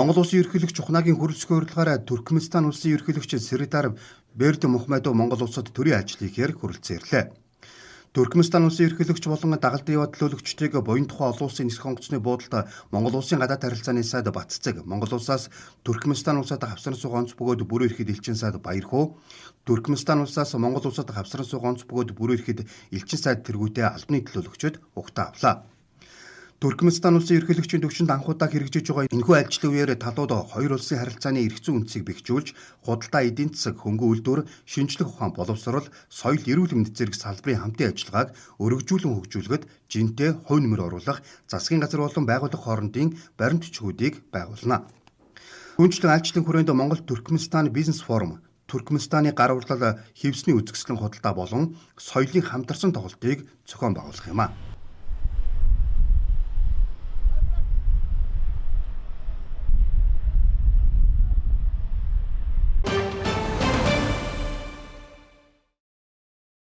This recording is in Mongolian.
Монгол улсын ерөнхийлөгч Ухнагийн хүрэлцэх урилгаараа Туркменстан улсын ерөнхийлөгч Сэрдар Бердимухамедов Монгол улсад төрийн ажил хийхээр хүрэлцэн ирлээ. Туркменстан улсын ерөнхийлөгч болон дагалдын яваа төлөөлөгчдийг буян тухай олон улсын нисэх онгоцны буудалд Монгол улсын гадаад харилцааны сайд Баццэг, Монгол улсаас Туркменстан улсад хавсран суух онц бөгөөд бүрөө ирэхэд элчин сайд Баярхуу, Туркменстан улсаас Монгол улсад хавсран суух онц бөгөөд бүрөө ирэхэд элчин сайд тэргүүтэй албаны төлөөлөгчд угтаа авлаа. Туркменстан улсын ерөнхийлөгчийн төвчөнд анхудаа хэрэгжиж байгаа энэхүү альчлалын үеэр талууд хоёр улсын харилцааны эрх зүйн үндсийг бэхжүүлж, худалдаа эдийн засаг, хөнгөн үйлдвэр, шинжлэх ухаан боловсрол, соёл, эрүүл мэнд зэрэг салбарын хамтын ажиллагааг өргөжүүлэн хөгжүүлэхэд жинтэй хувь нэмэр оруулах, засгийн газар болон байгууллага хоорондын баримтчгүүдийг байгуулна. Түүнчлэн альчлалын хүрээнд Монгол Туркменстан бизнес форум, Туркменстаны гар урлал, хэвсний үзэсгэлэн худалдаа болон соёлын хамтарсан тоглолтыг зохион байгуулах юм а.